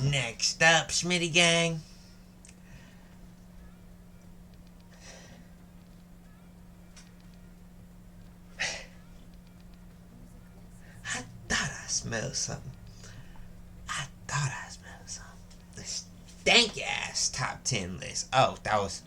Next up, Schmitty gang. I thought I smelled something. The stank ass top 10 list. Oh, that was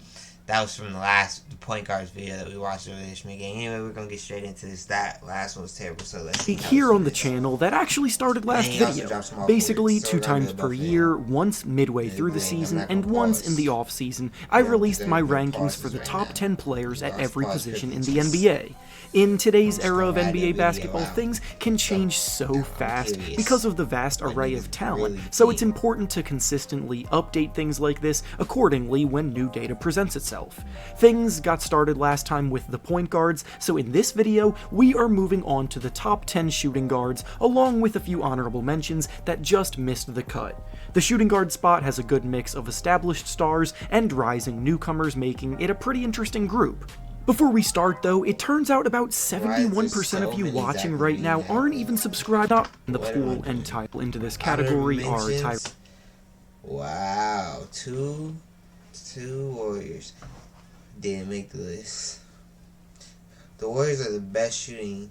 from the point guards video that we watched over this game. Anyway, we're gonna get straight into this. That last one was terrible, so let's see. Here on the channel, that actually started last video. Basically, 2 times per year, once midway through the season, and once in the off season, I released my rankings for the top 10 players at every position in the NBA. In today's era of NBA basketball, things can change so fast because of the vast array of talent, so it's important to consistently update things like this accordingly when new data presents itself. Things got started last time with the point guards, so in this video, we are moving on to the top 10 shooting guards, along with a few honorable mentions that just missed the cut. The shooting guard spot has a good mix of established stars and rising newcomers, making it a pretty interesting group. Before we start though, it turns out about 71% of you watching right now aren't even subscribed. The pool and title into this category are Tyler. Wow, two Warriors didn't make the list. The Warriors are the best shooting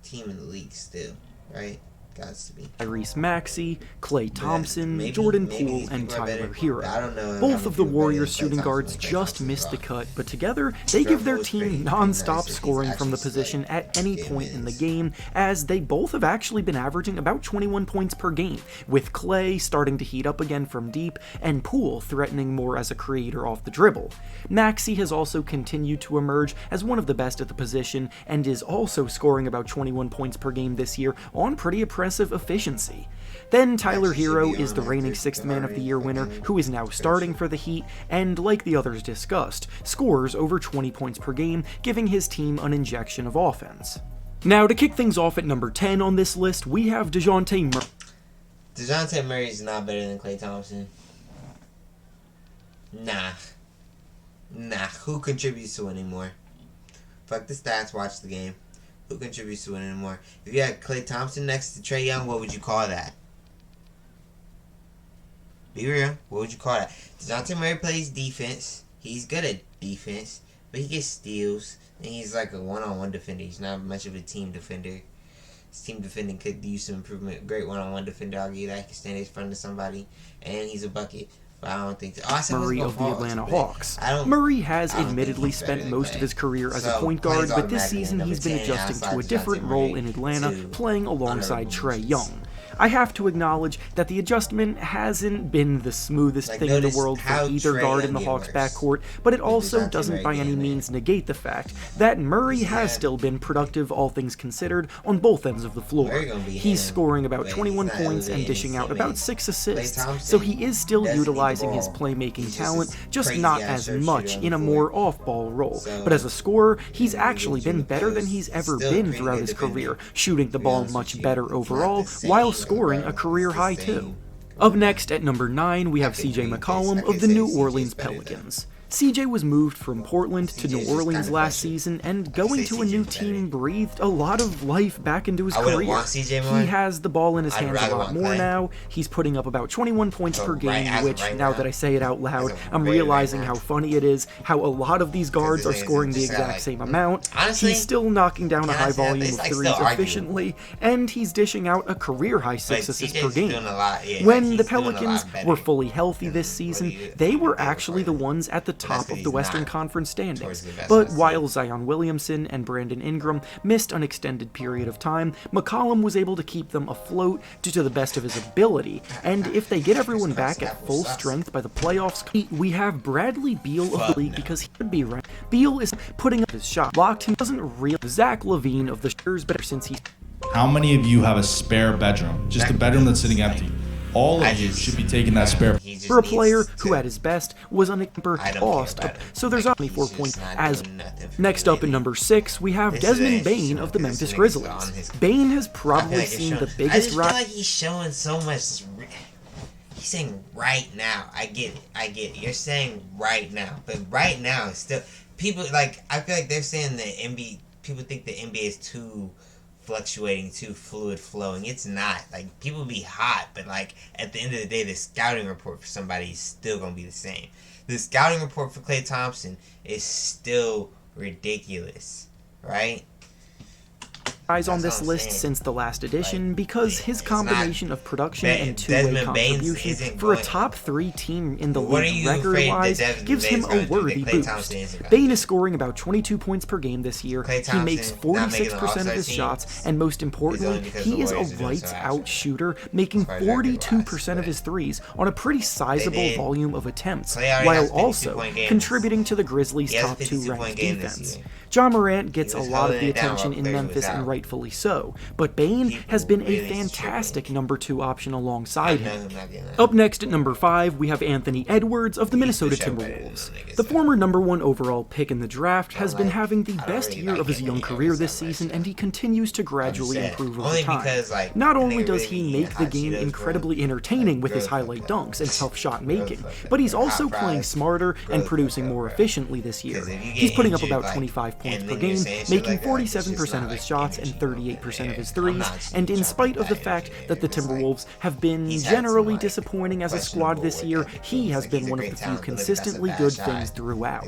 team in the league still, right? Gots to be. Tyrese Maxey, Klay Thompson, Jordan Poole, and Tyler Hero. I don't know. Both of the Warriors shooting guards just missed the cut, but together they give their team non-stop scoring from the position at any point in the game, as they both have actually been averaging about 21 points per game, with Klay starting to heat up again from deep, and Poole threatening more as a creator off the dribble. Maxey has also continued to emerge as one of the best at the position, and is also scoring about 21 points per game this year on pretty impressive efficiency. Then Tyler Hero is the reigning 6th Man of the Year winner, who is now starting for the Heat, and like the others discussed, scores over 20 points per game, giving his team an injection of offense. Now, to kick things off at number 10 on this list, we have DeJounte Murray. DeJounte Murray is not better than Klay Thompson. Nah. Who contributes to winning more? Fuck the stats, watch the game. Who contributes to winning more? If you had Klay Thompson next to Trae Young, what would you call that? Be real. What would you call that? DeJounte Murray plays defense. He's good at defense, but he gets steals, and he's like a one-on-one defender. He's not much of a team defender. His team defending could use some improvement. Great one-on-one defender. I'll give you that. He can stand in front of somebody, and he's a bucket. But I don't think Murray of the Atlanta Hawks. Murray has admittedly spent most of his career as a point guard, but this season he's been adjusting to a different role in Atlanta, playing alongside Trae Young. I have to acknowledge that the adjustment hasn't been the smoothest thing in the world for either guard in the Hawks' backcourt, but it also doesn't by any means negate the fact that Murray has still been productive, all things considered, on both ends of the floor. He's scoring about 21 points and dishing out about 6 assists, so he is still utilizing his playmaking talent, just not as much in a more off-ball role. But as a scorer, he's actually been better than he's ever been throughout his career, shooting the ball much better overall, while scoring a career high too. Up next at number 9, we have CJ McCollum of the New Orleans Pelicans. CJ was moved from Portland to New Orleans last season, and going to a new team breathed a lot of life back into his career. He has the ball in his hands a lot more now. He's putting up about 21 points per game, which, now that I say it out loud, I'm realizing how funny it is, how a lot of these guards are scoring the exact same amount. He's still knocking down a high volume of threes efficiently, and he's dishing out a career-high 6 assists per game. When the Pelicans were fully healthy this season, they were actually the ones at the top of the Western Conference standings, but while Zion Williamson and Brandon Ingram missed an extended period of time, McCollum was able to keep them afloat due to the best of his ability, and if they get everyone back at full strength by the playoffs, we have Bradley Beal of the league because he could be right. Beal is putting up his shot, blocked him, doesn't really. Zach LaVine of the Spurs better since he's. How many of you have a spare bedroom? Just a bedroom that's sitting empty. All of you should be taking that spare. For a player who at his best was tossed up, so there's 24 points as. Next up at number 6, we have Desmond Bane of the Memphis Grizzlies. Bane has probably seen the biggest I just feel like he's showing so much. He's saying right now. I get it. You're saying right now, but right now is still people like. I feel like they're saying the NBA. People think the NBA is too fluctuating too, fluid flowing. It's not. Like, people be hot, but like at the end of the day, the scouting report for somebody is still gonna be the same. The scouting report for Klay Thompson is still ridiculous, right? Guys on this list since the last edition because his combination of production and two-way contribution for a top 3 team in the league record-wise gives him a worthy boost. Bane is scoring about 22 points per game this year, he makes 46% of his shots, and most importantly, he is a lights-out shooter, making 42% of his threes on a pretty sizable volume of attempts, while also contributing to the Grizzlies' top 2 ranked defense. Ja Morant gets a lot of the attention in Memphis, and rightfully so, but Bane has been a fantastic number 2 option alongside him. Up next at number 5, we have Anthony Edwards of the Minnesota Timberwolves. The former number 1 overall pick in the draft has been having the best year of his young career this season, and he continues to gradually improve over time. Not only does he make the game incredibly entertaining with his highlight dunks and tough shot making, but he's also playing smarter and producing more efficiently this year. He's putting up about 25 points per game, making 47% of his shots and 38% of his threes, and in spite of the fact that the Timberwolves have been generally disappointing as a squad this year, he has been one of the few consistently good things throughout.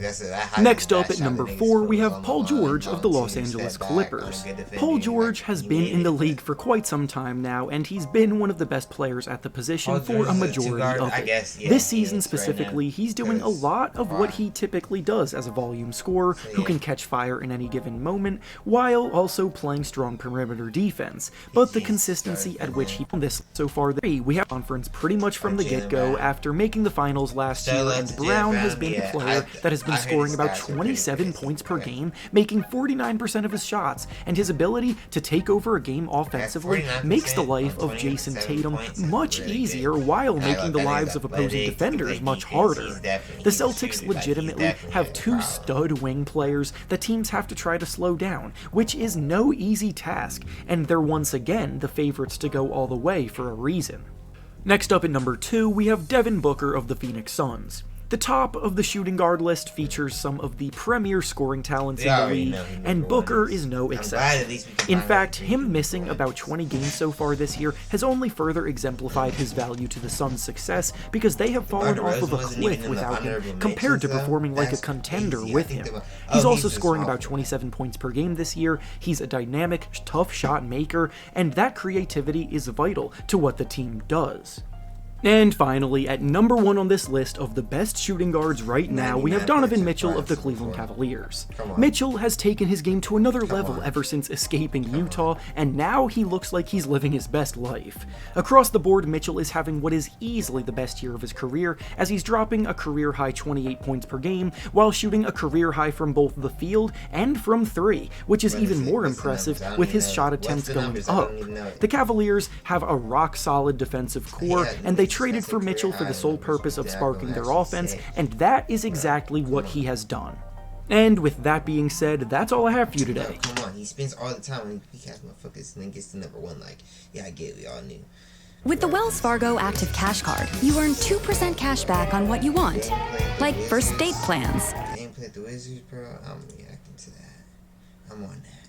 Next up at number 4, we have Paul George of the Los Angeles Clippers. Paul George has been in the league for quite some time now, and he's been one of the best players at the position for a majority of it. This season specifically, he's doing a lot of what he typically does as a volume scorer who can catch fire in any given moment, while also playing strong perimeter defense, but the consistency at which he done this so far, we have conference pretty much from the get-go after making the finals last year, and Brown has been the player that has been scoring about 27 points per game, making 49% of his shots, and his ability to take over a game offensively makes the life of Jason Tatum much easier while making the lives of opposing defenders much harder. The Celtics legitimately have 2 stud wing players that teams have to try to slow down, which is no easy task, and they're once again the favorites to go all the way for a reason. Next up at number 2, we have Devin Booker of the Phoenix Suns. The top of the shooting guard list features some of the premier scoring talents in the league, and Booker is no exception. In fact, him missing about 20 games so far this year has only further exemplified his value to the Suns' success because they have fallen off of a cliff without him compared to performing like a contender with him. He's also scoring about 27 points per game this year, he's a dynamic, tough shot maker, and that creativity is vital to what the team does. And finally, at number 1 on this list of the best shooting guards right now, we have Donovan Mitchell of the Cleveland Cavaliers. Mitchell has taken his game to another level ever since escaping Utah, and now he looks like he's living his best life. Across the board, Mitchell is having what is easily the best year of his career, as he's dropping a career-high 28 points per game, while shooting a career-high from both the field and from 3, which is even more impressive with his shot attempts going up. The Cavaliers have a rock-solid defensive core, and they traded for Mitchell for the sole purpose of sparking their offense, and that is exactly what he has done. And with that being said, that's all I have for you today. Come on, he spends all the time when he catch motherfuckers and then gets to number 1, like, yeah, I get it, we all knew. With the Wells Fargo Active Cash Card, you earn 2% cash back on what you want, like first date plans. Gameplay at the Wizards, bro, I'm reacting to that. I'm on that.